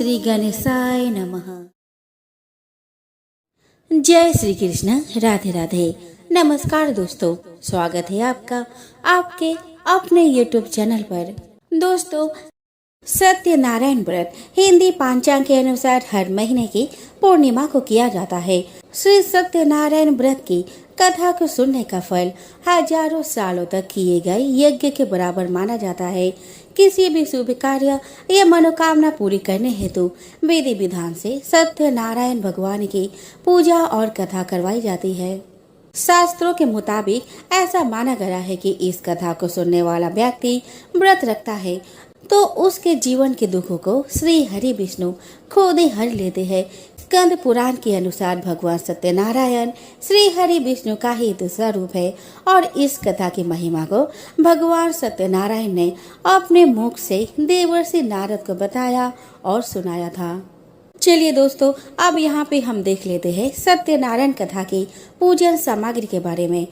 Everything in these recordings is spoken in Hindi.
श्री गणेशाय नमः। जय श्री कृष्ण, राधे राधे। नमस्कार दोस्तों, स्वागत है आपका आपके अपने YouTube चैनल पर। दोस्तों, सत्यनारायण व्रत हिंदी पंचांग के अनुसार हर महीने की पूर्णिमा को किया जाता है। श्री सत्यनारायण व्रत की कथा को सुनने का फल हजारों सालों तक किए गए यज्ञ के बराबर माना जाता है। किसी भी शुभ कार्य या मनोकामना पूरी करने हेतु विधि विधान से सत्यनारायण भगवान की पूजा और कथा करवाई जाती है। शास्त्रों के मुताबिक ऐसा माना गया है कि इस कथा को सुनने वाला व्यक्ति व्रत रखता है तो उसके जीवन के दुखों को श्री हरि विष्णु खुद ही हर लेते हैं। स्कंद पुराण के अनुसार भगवान सत्यनारायण श्री हरि विष्णु का ही दूसरा रूप है और इस कथा की महिमा को भगवान सत्यनारायण ने अपने मुख से देवर्षि नारद को बताया और सुनाया था। चलिए दोस्तों, अब यहाँ पे हम देख लेते हैं सत्यनारायण कथा की पूजन सामग्री के बारे में।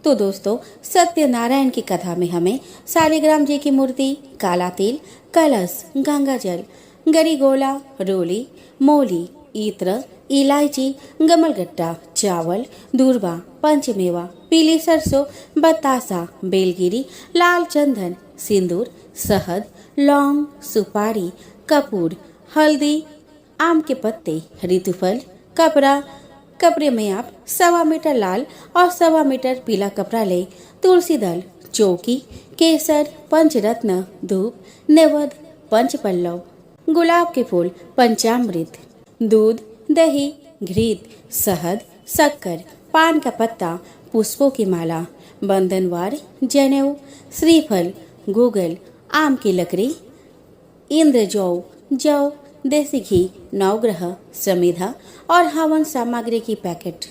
तो दोस्तों, सत्यनारायण की कथा में हमें शालिग्राम जी की मूर्ति, काला तिल, कलश, गंगा जल, गरीगोला, रोली, मोली, इत्र, इलायची, गमलगट्टा, चावल, दूर्वा, पंचमेवा, पीली सरसों, बतासा, बेलगिरी, लाल चंदन, सिंदूर, शहद, लौंग, सुपारी, कपूर, हल्दी, आम के पत्ते, ऋतुफल, कपड़े में आप 1.25 मीटर लाल और 1.25 मीटर पीला कपड़ा ले, तुलसी दल, चौकी, केसर, पंचरत्न, धूप, नैवेद्य, पंचपल्लव, गुलाब के फूल, पंचामृत, दूध, दही, घृत, शहद, शक्कर, पान का पत्ता, पुष्पों की माला, बंधनवार, जनेऊ, श्रीफल, गूगल, आम की लकड़ी, इंद्र जौ, देसी घी, नवग्रह, समिधा और हवन सामग्री की पैकेट।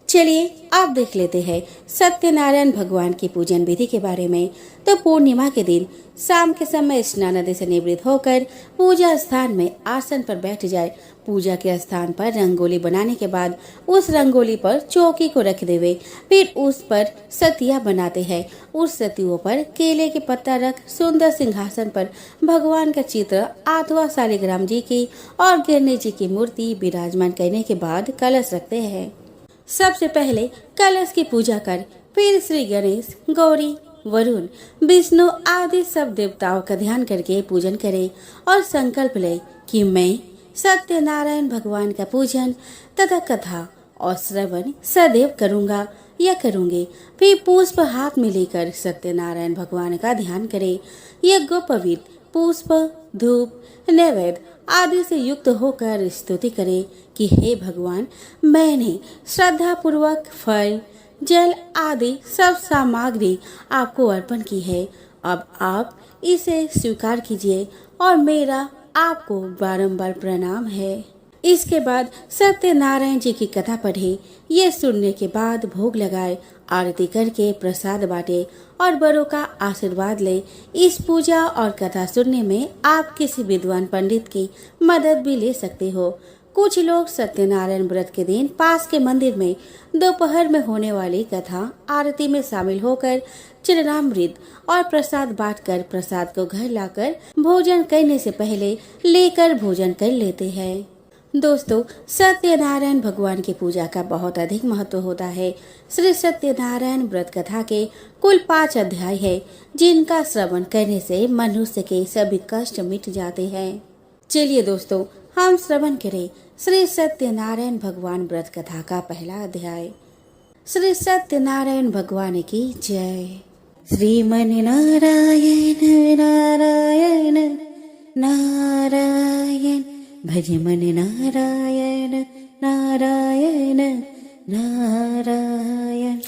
चलिए आप देख लेते हैं सत्यनारायण भगवान की पूजन विधि के बारे में। तो पूर्णिमा के दिन शाम के समय स्नान आदि से निवृत्त होकर पूजा स्थान में आसन पर बैठ जाए। पूजा के स्थान पर रंगोली बनाने के बाद उस रंगोली पर चौकी को रख देवे। फिर उस पर सतिया बनाते हैं। उस सतियों पर केले के पत्ता रख सुंदर सिंहासन पर भगवान का चित्र अथवा शालिग्राम जी की और गणेश जी की मूर्ति विराजमान करने के बाद कलश रखते हैं। सबसे पहले कलश की पूजा कर फिर श्री गणेश, गौरी, वरुण, विष्णु आदि सब देवताओं का ध्यान करके पूजन करें और संकल्प ले कि मैं सत्यनारायण भगवान का पूजन तथा कथा और श्रवण सदैव करूंगा या करूंगी। फिर पुष्प हाथ में लेकर सत्यनारायण भगवान का ध्यान करें। यज्ञोपवीत पुष्प, धूप, नैवेद्य आदि से युक्त होकर स्तुति करें कि हे भगवान, मैंने श्रद्धा पूर्वक फल, जल आदि सब सामग्री आपको अर्पण की है। अब आप इसे स्वीकार कीजिए और मेरा आपको बारंबार प्रणाम है। इसके बाद सत्यनारायण जी की कथा पढ़े। ये सुनने के बाद भोग लगाए, आरती करके प्रसाद बांटे और बड़ों का आशीर्वाद ले। इस पूजा और कथा सुनने में आप किसी विद्वान पंडित की मदद भी ले सकते हो। कुछ लोग सत्यनारायण व्रत के दिन पास के मंदिर में दोपहर में होने वाली कथा आरती में शामिल होकर चरणामृत और प्रसाद बांटकर प्रसाद को घर लाकर भोजन करने से पहले लेकर भोजन कर लेते हैं। दोस्तों, सत्यनारायण भगवान की पूजा का बहुत अधिक महत्व होता है। श्री सत्यनारायण व्रत कथा के कुल 5 अध्याय है, जिनका श्रवण करने से मनुष्य के सभी कष्ट मिट जाते हैं। चलिए दोस्तों, हम श्रवण करें श्री सत्यनारायण भगवान व्रत कथा का पहला अध्याय। श्री सत्यनारायण भगवान की जय। श्रीमन नारायण नारायण नारायण, भज मन नारायण नारायण नारायण।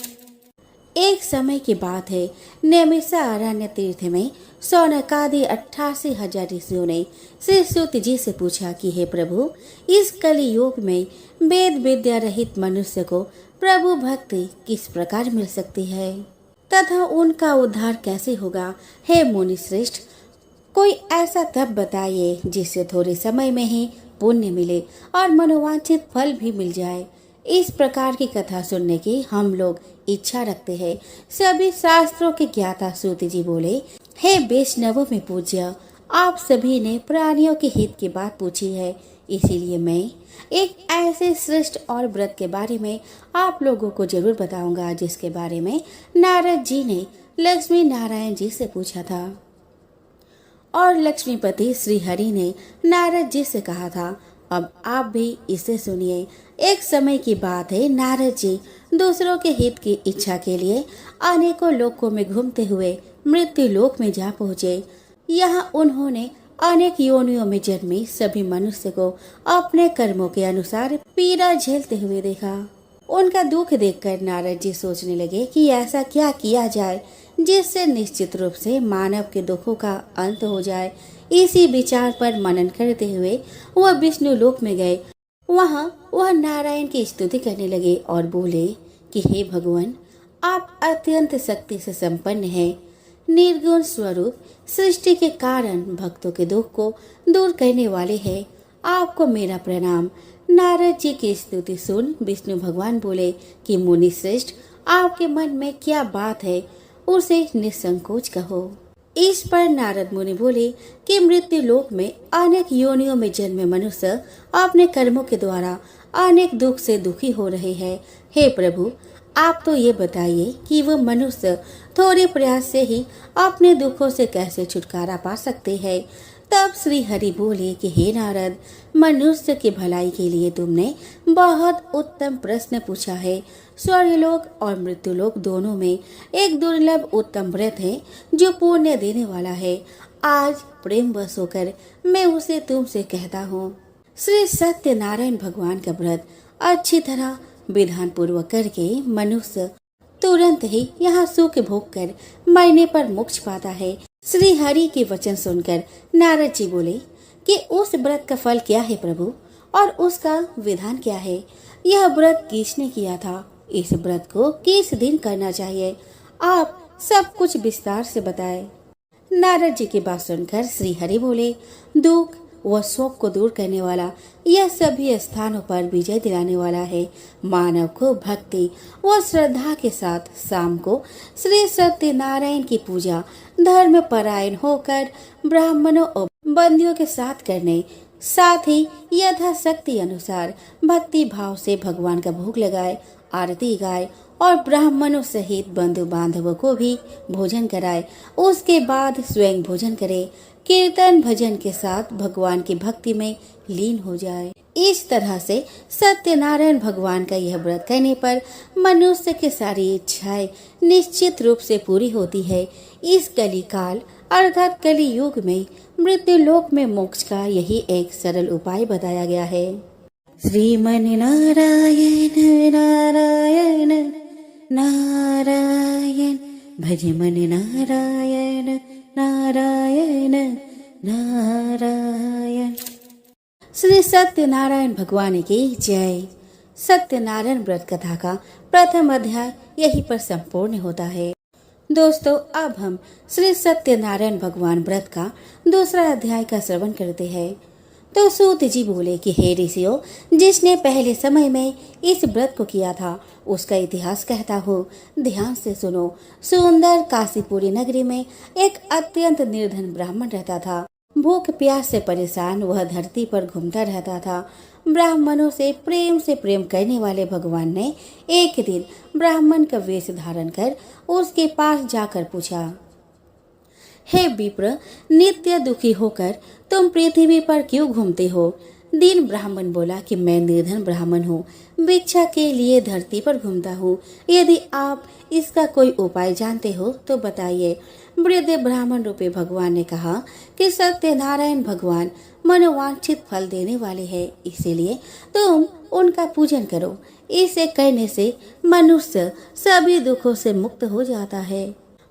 एक समय की बात है, नैमिषा अरण्य तीर्थ में सौनकादि 88,000 ऋषियों ने श्री सूत जी से पूछा कि हे प्रभु, इस कलि युग में वेद विद्या रहित मनुष्य को प्रभु भक्ति किस प्रकार मिल सकती है तथा उनका उद्धार कैसे होगा। हे मुनि श्रेष्ठ, कोई ऐसा तप बताइए जिससे थोड़े समय में ही पुण्य मिले और मनोवांछित फल भी मिल जाए। इस प्रकार की कथा सुनने की हम लोग इच्छा रखते हैं। सभी शास्त्रों के ज्ञाता सूत जी बोले, हे वैष्णवों में पूज्य आप सभी ने प्राणियों के हित की बात पूछी है, इसीलिए मैं एक ऐसे श्रेष्ठ और व्रत के बारे में आप लोगों को जरूर बताऊंगा जिसके बारे में नारद जी ने लक्ष्मी नारायण जी से पूछा था। और लक्ष्मीपति श्री हरि ने नारद जी से कहा था, अब आप भी इसे सुनिए। एक समय की बात है, नारद जी दूसरों के हित की इच्छा के लिए अनेकों लोकों में घूमते हुए मृत्यु लोक में जा पहुँचे। यहाँ उन्होंने अनेक योनियों में जन्मे सभी मनुष्य को अपने कर्मों के अनुसार पीड़ा झेलते हुए देखा। उनका दुख देखकर नारद जी सोचने लगे कि ऐसा क्या किया जाए जिससे निश्चित रूप से मानव के दुखों का अंत हो जाए। इसी विचार पर मनन करते हुए वह विष्णु लोक में गए। वहाँ वह नारायण की स्तुति करने लगे और बोले कि हे भगवान, आप अत्यंत शक्ति से संपन्न हैं, निर्गुण स्वरूप, सृष्टि के कारण भक्तों के दुख को दूर करने वाले हैं। आपको मेरा प्रणाम। नारद जी की स्तुति सुन विष्णु भगवान बोले कि मुनि श्रेष्ठ, आपके मन में क्या बात है उसे निसंकोच कहो। इस पर नारद मुनि बोले कि मृत्यु लोक में अनेक योनियों में जन्मे मनुष्य अपने कर्मों के द्वारा अनेक दुख से दुखी हो रहे हैं। हे प्रभु, आप तो ये बताइए कि वो मनुष्य थोड़े प्रयास से ही अपने दुखों से कैसे छुटकारा पा सकते हैं। तब श्री हरि बोले कि हे नारद, मनुष्य की भलाई के लिए तुमने बहुत उत्तम प्रश्न पूछा है। स्वर्गलोक और मृत्युलोक दोनों में एक दुर्लभ उत्तम व्रत है जो पुण्य देने वाला है। आज प्रेम बस होकर मैं उसे तुमसे कहता हूँ। श्री सत्यनारायण भगवान का व्रत अच्छी तरह विधान पूर्वक करके मनुष्य तुरंत ही यहाँ सुख भोग कर मरने पर मोक्ष पाता है। श्री हरि के वचन सुनकर नारद जी बोले कि उस व्रत का फल क्या है प्रभु, और उसका विधान क्या है? यह व्रत किसने किया था? इस व्रत को किस दिन करना चाहिए? आप सब कुछ विस्तार से बताएं। नारद जी की बात सुनकर श्री हरि बोले, दुख व शोक को दूर करने वाला, यह सभी स्थानों पर विजय दिलाने वाला है। मानव को भक्ति व श्रद्धा के साथ शाम को श्री सत्यनारायण की पूजा धर्म परायण होकर ब्राह्मणों और बंदियों के साथ करने, साथ ही यथाशक्ति अनुसार भक्ति भाव से भगवान का भोग लगाए, आरती गाए और ब्राह्मणों सहित बंधु बांधवों को भी भोजन कराए। उसके बाद स्वयं भोजन करे, कीर्तन भजन के साथ भगवान की भक्ति में लीन हो जाए। इस तरह से सत्यनारायण भगवान का यह व्रत करने पर मनुष्य की सारी इच्छाएं निश्चित रूप से पूरी होती है। इस कली काल अर्थात कली युग में मृत्यु लोक में मोक्ष का यही एक सरल उपाय बताया गया है। श्रीमन नारायण नारायण नारायण, भजमन नारायण नारायण नारायण। श्री सत्यनारायण भगवान की जय। सत्यनारायण व्रत कथा का प्रथम अध्याय यहीं पर संपूर्ण होता है। दोस्तों, अब हम श्री सत्यनारायण भगवान व्रत का दूसरा अध्याय का श्रवण करते हैं। तो सूत जी बोले कि हे ऋषियों, जिसने पहले समय में इस व्रत को किया था उसका इतिहास कहता हूँ, ध्यान से सुनो। सुंदर काशीपुरी नगरी में एक अत्यंत निर्धन ब्राह्मण रहता था। भूख प्यास से परेशान वह धरती पर घूमता रहता था। ब्राह्मणों से प्रेम करने वाले भगवान ने एक दिन ब्राह्मण का वेश धारण कर उसके पास जाकर पूछा, हे विप्र, नित्य दुखी होकर तुम पृथ्वी पर क्यों घूमते हो? दीन ब्राह्मण बोला कि मैं निर्धन ब्राह्मण हूँ, भिक्षा के लिए धरती पर घूमता हूँ। यदि आप इसका कोई उपाय जानते हो तो बताइए। वृद्ध ब्राह्मण रूपी भगवान ने कहा कि सत्यनारायण भगवान मनोवांछित फल देने वाले हैं, इसीलिए तुम उनका पूजन करो। इसे करने से मनुष्य सभी दुखों से मुक्त हो जाता है।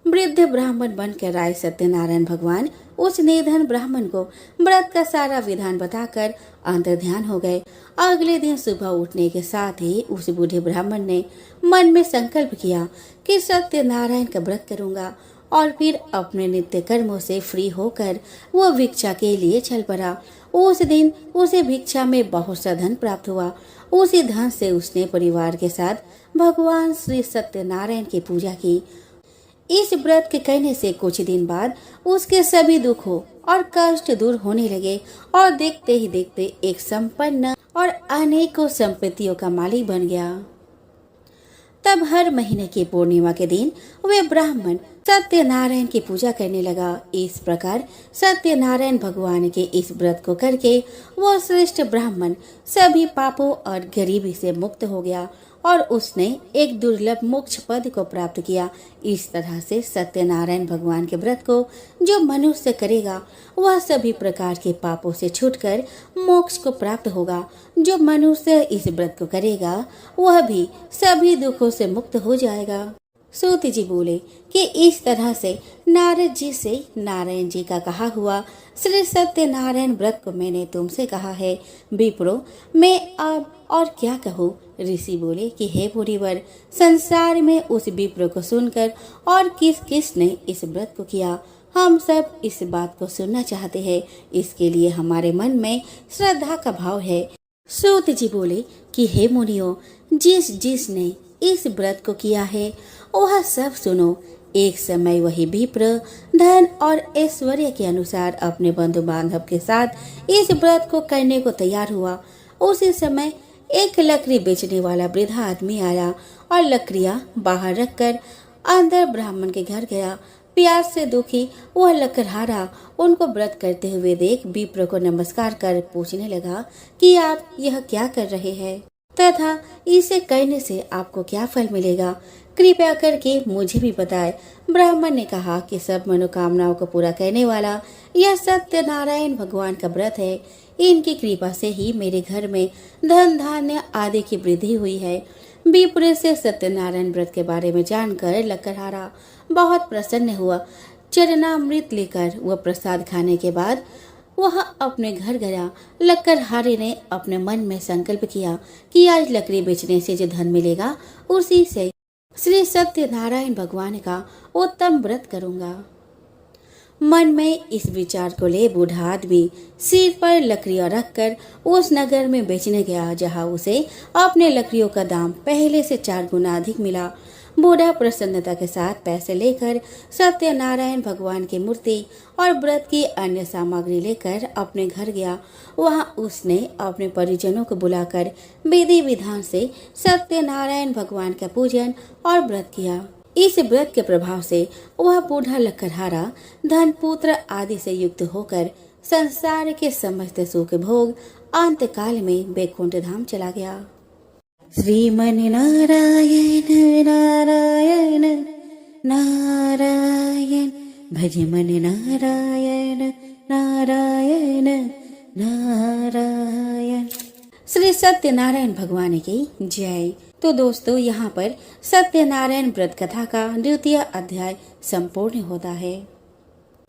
वृद्ध ब्राह्मण बनकर आए सत्यनारायण भगवान उस निर्धन ब्राह्मण को व्रत का सारा विधान बताकर अंतर्ध्यान हो गए। अगले दिन सुबह उठने के साथ ही उस बूढ़े ब्राह्मण ने मन में संकल्प किया कि सत्यनारायण का व्रत करूंगा, और फिर अपने नित्य कर्मों से फ्री होकर वो भिक्षा के लिए चल पड़ा। उस दिन उसे भिक्षा में बहुत सा धन प्राप्त हुआ। उसी धन से उसने परिवार के साथ भगवान श्री सत्यनारायण की पूजा की। इस व्रत के करने से कुछ दिन बाद उसके सभी दुखों और कष्ट दूर होने लगे और देखते ही देखते एक संपन्न और अनेकों संपत्तियों का मालिक बन गया। तब हर महीने की पूर्णिमा के दिन वे ब्राह्मण सत्यनारायण की पूजा करने लगा। इस प्रकार सत्यनारायण भगवान के इस व्रत को करके वो श्रेष्ठ ब्राह्मण सभी पापों और गरीबी से मुक्त हो गया और उसने एक दुर्लभ मोक्ष पद को प्राप्त किया। इस तरह से सत्यनारायण भगवान के व्रत को जो मनुष्य करेगा वह सभी प्रकार के पापों से छूटकर मोक्ष को प्राप्त होगा। जो मनुष्य इस व्रत को करेगा वह भी सभी दुखों से मुक्त हो जाएगा। सूत जी बोले कि इस तरह से नारद जी से नारायण जी का कहा हुआ श्री सत्यनारायण व्रत को मैंने तुमसे कहा है। विप्रो, मैं अब और क्या कहूँ। ऋषि बोले कि हे मुनिवर, संसार में उस विप्र को सुनकर और किस किस ने इस व्रत को किया, हम सब इस बात को सुनना चाहते हैं। इसके लिए हमारे मन में श्रद्धा का भाव है। सूत जी बोले कि हे मुनियों, जिस जिसने इस व्रत को किया है वह सब सुनो। एक समय वही विप्र धन और ऐश्वर्य के अनुसार अपने बंधु बांधव के साथ इस व्रत को करने को तैयार हुआ। उसी समय एक लकड़ी बेचने वाला वृद्ध आदमी आया और लकड़ियां बाहर रखकर अंदर ब्राह्मण के घर गया। प्यास से दुखी वह लकड़हारा उनको व्रत करते हुए देख विप्र को नमस्कार कर पूछने लगा कि आप यह क्या कर रहे हैं तथा इसे करने से आपको क्या फल मिलेगा, कृपया करके मुझे भी बताएं। ब्राह्मण ने कहा कि सब मनोकामनाओं को पूरा करने वाला यह सत्यनारायण भगवान का व्रत है। इनकी कृपा से ही मेरे घर में धन धान्य आदि की वृद्धि हुई है। विप्र से सत्यनारायण व्रत के बारे में जानकर लकड़हारा बहुत प्रसन्न हुआ। चरणामृत लेकर वह प्रसाद खाने के बाद वह अपने घर गया। लकड़हारे ने अपने मन में संकल्प किया कि आज लकड़ी बेचने से जो धन मिलेगा उसी से श्री सत्यनारायण भगवान का उत्तम व्रत करूंगा। मन में इस विचार को ले बूढ़ा आदमी सिर पर लकड़ियां रखकर उस नगर में बेचने गया जहां उसे अपने लकड़ियों का दाम पहले से 4 गुना अधिक मिला। बूढ़ा प्रसन्नता के साथ पैसे लेकर सत्यनारायण भगवान की मूर्ति और व्रत की अन्य सामग्री लेकर अपने घर गया। वहां उसने अपने परिजनों को बुलाकर विधि विधान से सत्यनारायण भगवान का पूजन और व्रत किया। इस व्रत के प्रभाव से वह बूढ़ा लकड़हारा धन पुत्र आदि से युक्त होकर संसार के समस्त सुख भोग अंत काल में वैकुंठ धाम चला गया। श्रीमन नारायण नारायण नारायण, भज मन नारायण नारायण नारायण। श्री सत्यनारायण भगवान की जय। तो दोस्तों, यहाँ पर सत्यनारायण व्रत कथा का 2वां अध्याय संपूर्ण होता है।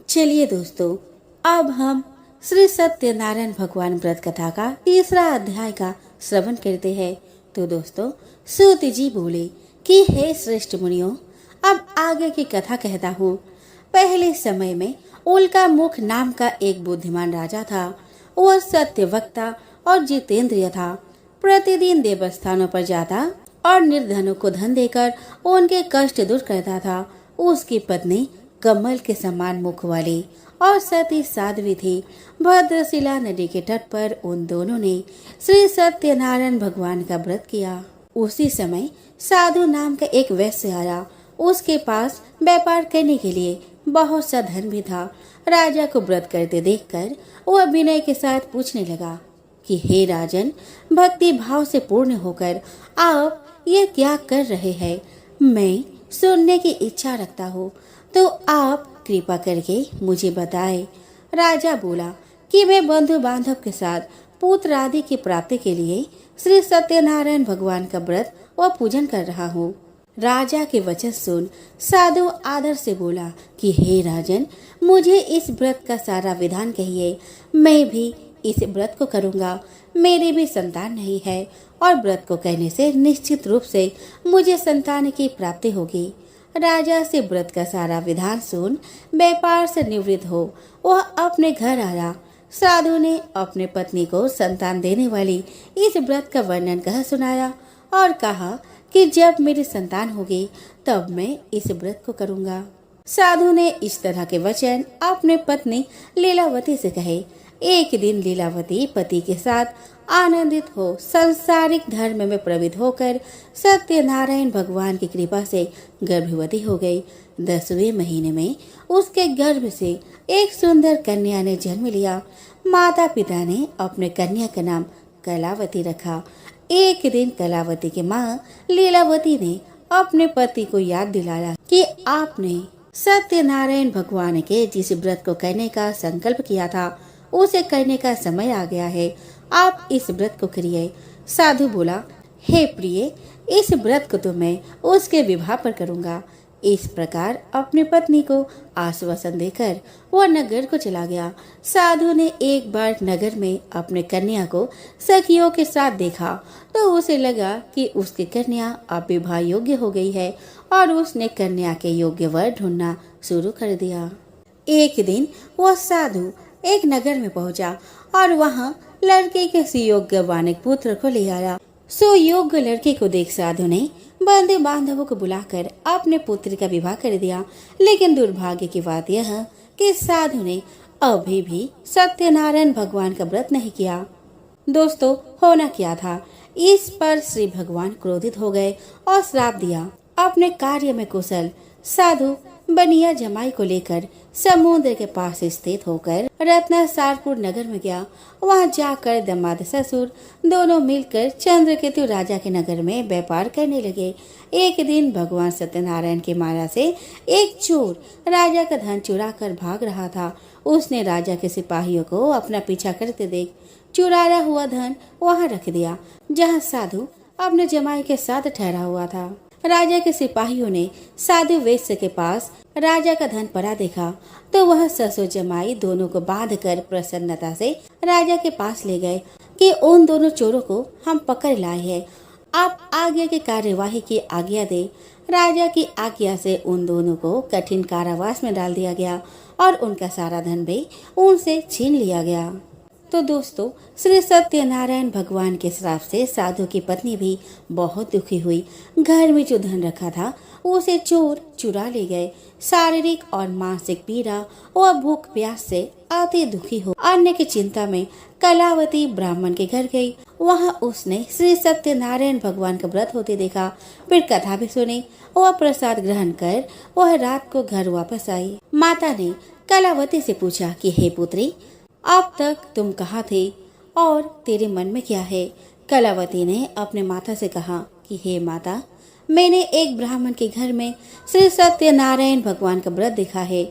चलिए दोस्तों, अब हम श्री सत्यनारायण भगवान व्रत कथा का 3रा अध्याय का श्रवण करते हैं। तो दोस्तों, सूत जी बोले कि हे श्रेष्ठ मुनियों, अब आगे की कथा कहता हूँ। पहले समय में उल्का मुख नाम का एक बुद्धिमान राजा था। वह सत्यवक्ता और जितेंद्रिय था। प्रतिदिन देवस्थानों पर जाता और निर्धनों को धन देकर उनके कष्ट दूर करता था। उसकी पत्नी कमल के समान मुख वाली और सती साध्वी थी। भद्रशिला नदी के तट पर उन दोनों ने श्री सत्यनारायण भगवान का व्रत किया। उसी समय साधु नाम का एक वैश्य आया। उसके पास व्यापार करने के लिए बहुत सा धन भी था। राजा को व्रत करते देखकर वह विनय के साथ पूछने लगा कि हे राजन, भक्ति भाव से पूर्ण होकर आप ये क्या कर रहे हैं? मैं सुनने की इच्छा रखता हूँ, तो आप कृपा करके मुझे बताएं। राजा बोला कि मैं बंधु बांधव के साथ पुत्र आदि की प्राप्ति के लिए श्री सत्यनारायण भगवान का व्रत व पूजन कर रहा हूँ। राजा के वचन सुन साधु आदर से बोला कि हे राजन, मुझे इस व्रत का सारा विधान कहिए। मैं भी इस व्रत को करूँगा। मेरी भी संतान नहीं है और व्रत को करने से निश्चित रूप से मुझे संतान की प्राप्ति होगी। राजा से व्रत का सारा विधान सुन व्यापार से निवृत्त हो वह अपने घर आया। साधु ने अपने पत्नी को संतान देने वाली इस व्रत का वर्णन कह सुनाया और कहा कि जब मेरी संतान होगी तब मैं इस व्रत को करूँगा। साधु ने इस तरह के वचन अपने पत्नी लीलावती से कहे। एक दिन लीलावती पति के साथ आनंदित हो संसारिक धर्म में प्रवृत्त होकर सत्यनारायण भगवान की कृपा से गर्भवती हो गई। 10वें महीने में उसके गर्भ से एक सुंदर कन्या ने जन्म लिया। माता पिता ने अपने कन्या का नाम कलावती रखा। एक दिन कलावती की माँ लीलावती ने अपने पति को याद दिलाया कि आपने सत्यनारायण भगवान के जिस व्रत को करने का संकल्प किया था उसे करने का समय आ गया है। आप इस व्रत को करिए। साधु बोला, हे प्रिय, इस व्रत को तो मैं उसके विवाह पर करूंगा। इस प्रकार अपनी पत्नी को आश्वासन देकर वह नगर को चला गया। साधु ने एक बार नगर में अपने कन्या को सखियों के साथ देखा तो उसे लगा कि उसकी कन्या अब विवाह योग्य हो गई है और उसने कन्या के योग्य वर ढूंढना शुरू कर दिया। एक दिन वह साधु एक नगर में पहुंचा और वहां लड़के के सुयोग्य वानिक पुत्र को ले आया। सुयोग्य लड़के को देख साधु ने बंधु बांधवों को बुलाकर अपने पुत्र का विवाह कर दिया। लेकिन दुर्भाग्य की बात यह कि साधु ने अभी भी सत्यनारायण भगवान का व्रत नहीं किया। दोस्तों, होना क्या था, इस पर श्री भगवान क्रोधित हो गए और श्राप दिया। अपने कार्य में कुशल साधु बनिया जमाई को लेकर समुद्र के पास स्थित होकर रत्नासारपुर नगर में गया। वहां जाकर दामाद ससुर दोनों मिलकर चंद्रकेतु राजा के नगर में व्यापार करने लगे। एक दिन भगवान सत्यनारायण की माया से एक चोर राजा का धन चुरा कर भाग रहा था। उसने राजा के सिपाहियों को अपना पीछा करते देख चुराया हुआ धन वहां रख दिया जहां साधु अपने जमाई के साथ ठहरा हुआ था। राजा के सिपाहियों ने साधु वैश्य के पास राजा का धन पड़ा देखा तो वह ससुर जमाई दोनों को बांधकर प्रसन्नता से राजा के पास ले गए कि उन दोनों चोरों को हम पकड़ लाए हैं, आप आगे की कार्यवाही की आज्ञा दे। राजा की आज्ञा से उन दोनों को कठिन कारावास में डाल दिया गया और उनका सारा धन भी उनसे छीन लिया गया। तो दोस्तों, श्री सत्यनारायण भगवान के श्राप से साधु की पत्नी भी बहुत दुखी हुई। घर में जो धन रखा था उसे चोर चुरा ले गए। शारीरिक और मानसिक पीड़ा और भूख प्यास से अति दुखी हो अन्य की चिंता में कलावती ब्राह्मण के घर गई। वहां उसने श्री सत्यनारायण भगवान का व्रत होते देखा। फिर कथा भी सुनी और प्रसाद ग्रहण कर वह रात को घर वापस आई। माता ने कलावती से पूछा कि हे पुत्री, अब तक तुम कहाँ थे और तेरे मन में क्या है? कलावती ने अपने माता से कहा कि हे माता, मैंने एक ब्राह्मण के घर में श्री सत्यनारायण भगवान का व्रत देखा है।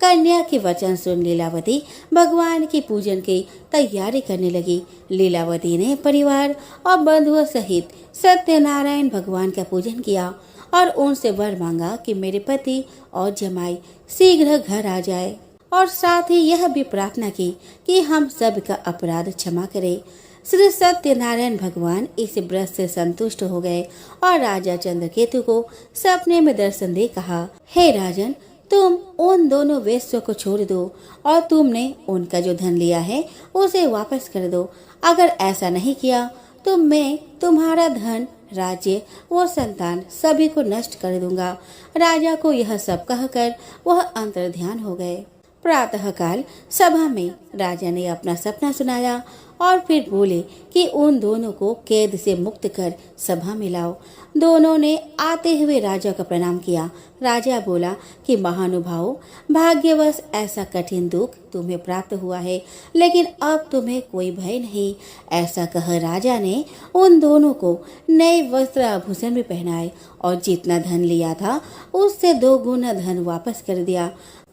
कन्या के वचन सुन लीलावती भगवान की पूजन की तैयारी करने लगी। लीलावती ने परिवार और बंधुओं सहित सत्यनारायण भगवान का पूजन किया और उनसे वर मांगा कि मेरे पति और जमाई शीघ्र घर आ जाए और साथ ही यह भी प्रार्थना की कि हम सब का अपराध क्षमा करे। श्री सत्यनारायण भगवान इस व्रत से संतुष्ट हो गए और राजा चंद्रकेतु को सपने में दर्शन दे कहा, हे राजन, तुम उन दोनों वेश्यों को छोड़ दो और तुमने उनका जो धन लिया है उसे वापस कर दो। अगर ऐसा नहीं किया तो मैं तुम्हारा धन, राज्य और संतान सभी को नष्ट कर दूंगा। राजा को यह सब कहकर वह अंतर्ध्यान हो गए। प्रातःकाल सभा में राजा ने अपना सपना सुनाया और फिर बोले कि उन दोनों को कैद से मुक्त कर सभा में लाओ। दोनों ने आते हुए राजा का प्रणाम किया। राजा बोला कि महानुभाव, भाग्यवश ऐसा कठिन दुख तुम्हें प्राप्त हुआ है, लेकिन अब तुम्हें कोई भय नहीं। ऐसा कह राजा ने उन दोनों को नए वस्त्र आभूषण भी पहनाए और जितना धन लिया था उससे 2 गुना धन वापस कर दिया।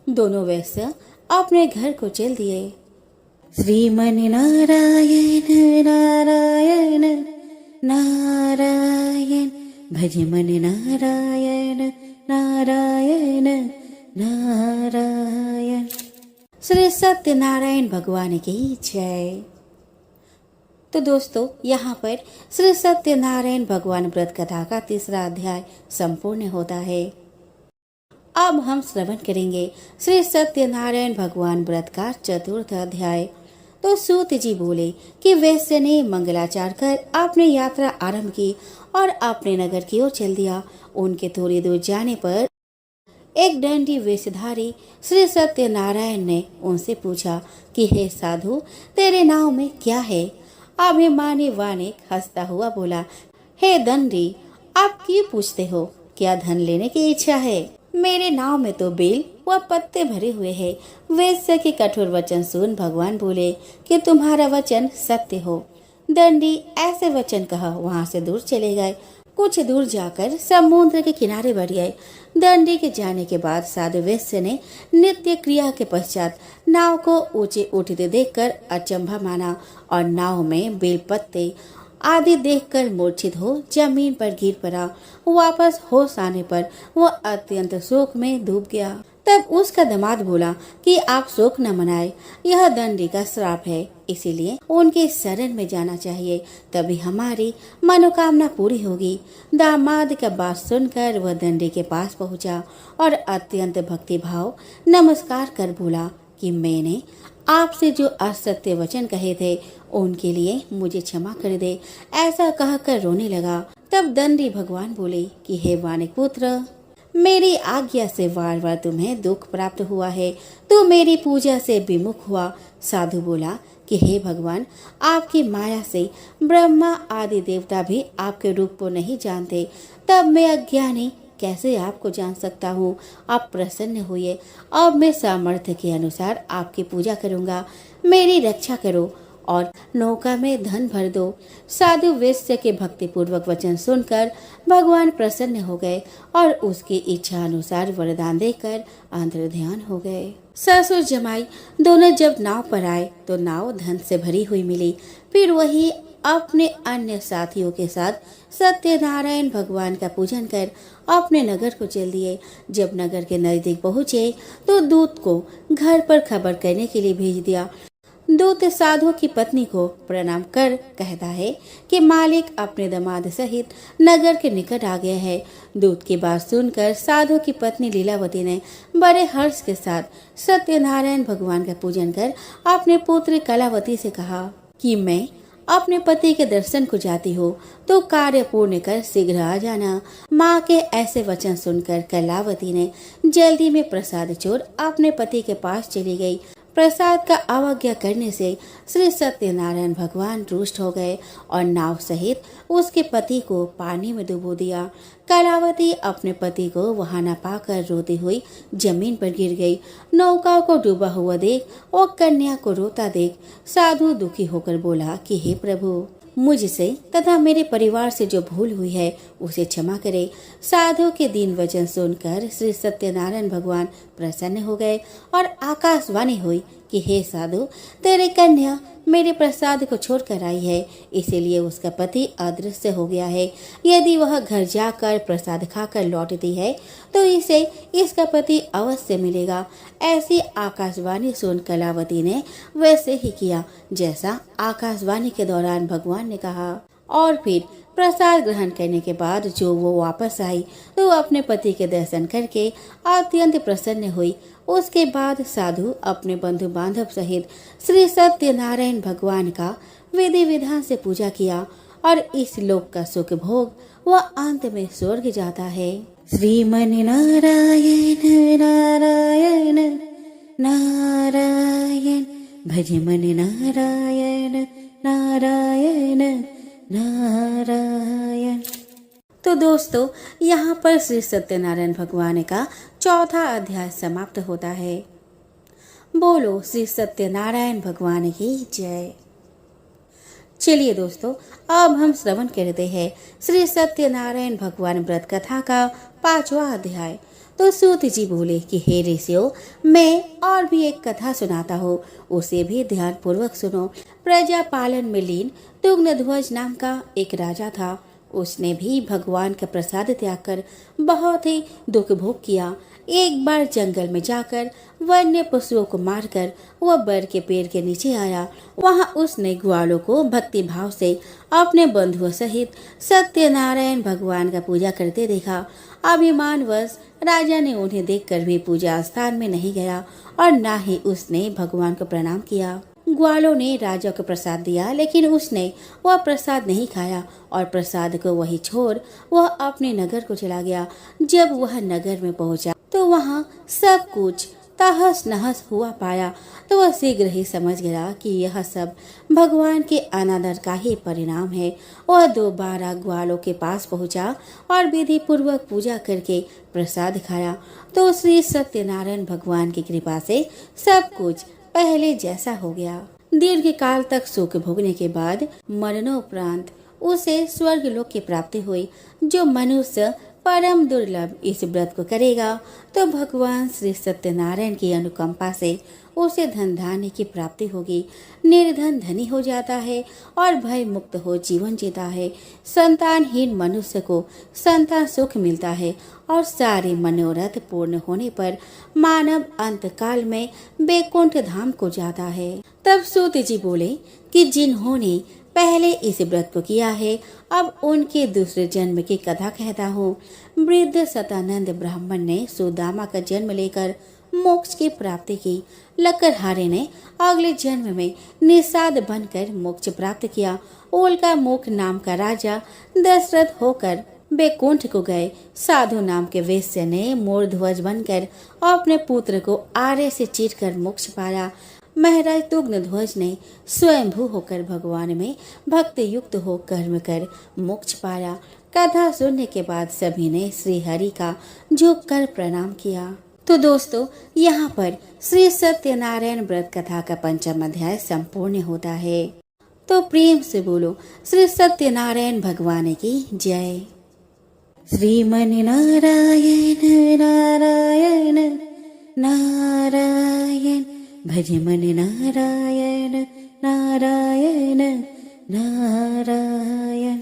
दोनों वैश्य अपने घर को चल दिए। श्रीमन नारायण नारायण नारायण, भज मन नारायण नारायण नारायण। श्री सत्यनारायण भगवान की जय। तो दोस्तों, यहाँ पर श्री सत्यनारायण भगवान व्रत कथा का 3रा अध्याय संपूर्ण होता है। अब हम श्रवण करेंगे श्री सत्यनारायण भगवान व्रत का 4th अध्याय। तो सूत जी बोले कि वैश्य ने मंगलाचार कर अपनी यात्रा आरंभ की और अपने नगर की ओर चल दिया। उनके थोड़ी दूर जाने पर एक दंडी वेशधारी श्री सत्यनारायण ने उनसे पूछा कि हे साधु, तेरे नाव में क्या है? अभिमानी वानिक हंसता हुआ बोला, हे दंडी, आप क्यों पूछते हो? क्या धन लेने की इच्छा है? मेरे नाव में तो बेल व पत्ते भरे हुए हैं। वैश्य के कठोर वचन सुन भगवान बोले कि तुम्हारा वचन सत्य हो। दंडी ऐसे वचन कहा वहाँ से दूर चले गए। कुछ दूर जाकर समुद्र के किनारे बढ़ गए। दंडी के जाने के बाद साधु वैश्य ने नित्य क्रिया के पश्चात नाव को ऊंचे उठते देखकर अचंभा माना और नाव में बेल पत्ते आदि देखकर मूर्छित हो जमीन पर गिर पड़ा। वापस होश आने पर वह अत्यंत शोक में डूब गया। तब उसका दामाद बोला कि आप शोक न मनाए, यह दंडी का श्राप है, इसीलिए उनके शरण में जाना चाहिए, तभी हमारी मनोकामना पूरी होगी। दामाद का बात सुनकर वह दंडी के पास पहुंचा और अत्यंत भक्ति भाव नमस्कार कर बोला कि मैंने आपसे जो असत्य वचन कहे थे उनके लिए मुझे क्षमा कर दे। ऐसा कहकर रोने लगा। तब दंडी भगवान बोले कि हे वानिक पुत्र, मेरी आज्ञा से वार वार तुम्हें दुख प्राप्त हुआ है, तो मेरी पूजा से विमुख हुआ। साधु बोला कि हे भगवान, आपकी माया से ब्रह्मा आदि देवता भी आपके रूप को नहीं जानते, तब मैं अज्ञानी कैसे आपको जान सकता हूँ? आप प्रसन्न हुए। अब मैं सामर्थ्य के अनुसार आपकी पूजा करूँगा। मेरी रक्षा करो और नौका में धन भर दो। साधु वैश्य के भक्ति पूर्वक वचन सुनकर भगवान प्रसन्न हो गए और उसकी इच्छा अनुसार वरदान देकर अंतर ध्यान हो गए। ससुर जमाई दोनों जब नाव पर आए तो नाव धन से भरी हुई मिली। फिर वही अपने अन्य साथियों के साथ सत्यनारायण भगवान का पूजन कर अपने नगर को चल दिए। जब नगर के नजदीक पहुँचे तो दूत को घर पर खबर करने के लिए भेज दिया। दूत साधु की पत्नी को प्रणाम कर कहता है कि मालिक अपने दामाद सहित नगर के निकट आ गया है। दूत की बात सुनकर साधु की पत्नी लीलावती ने बड़े हर्ष के साथ सत्यनारायण भगवान का पूजन कर अपने पुत्र कलावती से कहा कि मैं अपने पति के दर्शन को जाती हो तो कार्य पूर्ण कर शीघ्र आ जाना। माँ के ऐसे वचन सुनकर कलावती ने जल्दी में प्रसाद छोड़ अपने पति के पास चली गई। प्रसाद का अवज्ञा करने से श्री सत्यनारायण भगवान रुष्ट हो गए और नाव सहित उसके पति को पानी में डुबो दिया। कलावती अपने पति को वहां न पाकर रोती हुई जमीन पर गिर गई। नौका को डूबा हुआ देख और कन्या को रोता देख साधु दुखी होकर बोला कि हे प्रभु, मुझसे तथा मेरे परिवार से जो भूल हुई है उसे क्षमा करे। साधु के दीन वचन सुनकर श्री सत्यनारायण भगवान प्रसन्न हो गए और आकाशवाणी हुई कि हे साधु, तेरी कन्या मेरे प्रसाद को छोड़कर आई है, इसीलिए उसका पति अदृश्य हो गया है। यदि वह घर जाकर प्रसाद खाकर लौटती है तो इसे इसका पति अवश्य मिलेगा। ऐसी आकाशवाणी सुन कलावती ने वैसे ही किया जैसा आकाशवाणी के दौरान भगवान ने कहा और फिर प्रसाद ग्रहण करने के बाद जो वो वापस आई तो अपने पति के दर्शन करके अत्यंत प्रसन्न हुई। उसके बाद साधु अपने बंधु बांधव सहित श्री सत्यनारायण भगवान का विधि विधान से पूजा किया और इस लोक का सुख भोग वह अंत में स्वर्ग जाता है। श्रीमन नारायण नारायण नारायण भज मन नारायण नारायण नारायण। तो दोस्तों, यहाँ पर श्री सत्यनारायण भगवान का चौथा अध्याय समाप्त होता है। बोलो श्री सत्यनारायण भगवान की जय। चलिए दोस्तों, अब हम श्रवण करते हैं श्री सत्यनारायण भगवान व्रत कथा का 5वां अध्याय। तो सूत जी बोले कि हे ऋषियों, मैं और भी एक कथा सुनाता हूँ, उसे भी ध्यान पूर्वक सुनो। प्रजा पालन में लीन तुंगध्वज नाम का एक राजा था। उसने भी भगवान का प्रसाद त्याग कर बहुत ही दुख भोग किया। एक बार जंगल में जाकर वन्य पशुओं को मारकर वह बर के पेड़ के नीचे आया। वहां उसने ग्वालों को भक्ति भाव से अपने बंधुओं सहित सत्यनारायण भगवान का पूजा करते देखा। अभिमानवश राजा ने उन्हें देखकर भी पूजा स्थान में नहीं गया और न ही उसने भगवान को प्रणाम किया। ग्वालों ने राजा को प्रसाद दिया, लेकिन उसने वह प्रसाद नहीं खाया और प्रसाद को वही छोड़ वह अपने नगर को चला गया। जब वह नगर में पहुंचा तो वहाँ सब कुछ तहस नहस हुआ पाया। तो वह शीघ्र ही समझ गया कि यह सब भगवान के अनादर का ही परिणाम है। वह दोबारा ग्वालों के पास पहुंचा और विधि पूर्वक पूजा करके प्रसाद खाया। तो श्री सत्यनारायण भगवान की कृपा से सब कुछ पहले जैसा हो गया। दीर्घ काल तक सुख भोगने के बाद मरणोपरांत उसे स्वर्ग लोक की प्राप्ति हुई। जो मनुष्य परम दुर्लभ इस व्रत को करेगा तो भगवान श्री सत्यनारायण की अनुकंपा से उसे धन धान्य की प्राप्ति होगी। निर्धन धनी हो जाता है और भय मुक्त हो जीवन जीता है। संतानहीन मनुष्य को संतान सुख मिलता है और सारे मनोरथ पूर्ण होने पर मानव अंत काल में बैकुंठ धाम को जाता है। तब सूत जी बोले कि जिन्होंने पहले इस व्रत को किया है अब उनके दूसरे जन्म की कथा कहता हूँ। वृद्ध सतानंद ब्राह्मण ने सुदामा का जन्म लेकर मोक्ष की प्राप्ति की। लकड़हारे ने अगले जन्म में निषाद बनकर मोक्ष प्राप्त किया। उल्का मुख नाम का राजा दशरथ होकर बैकुंठ को गए। साधु नाम के वैश्य ने मोरध्वज बनकर अपने पुत्र को आरे से चीरकर मोक्ष पाया। महाराज तुग्नध्वज ने स्वयंभू होकर भगवान में भक्ति युक्त हो कर्म कर मोक्ष पाया। कथा सुनने के बाद सभी ने श्री हरि का झुक कर प्रणाम किया। तो दोस्तों यहाँ पर श्री सत्यनारायण व्रत कथा का 5वां अध्याय संपूर्ण होता है। तो प्रेम से बोलो श्री सत्यनारायण भगवान की जय। श्रीमन नारायण नारायण नारायण भज मन नारायण नारायण नारायण।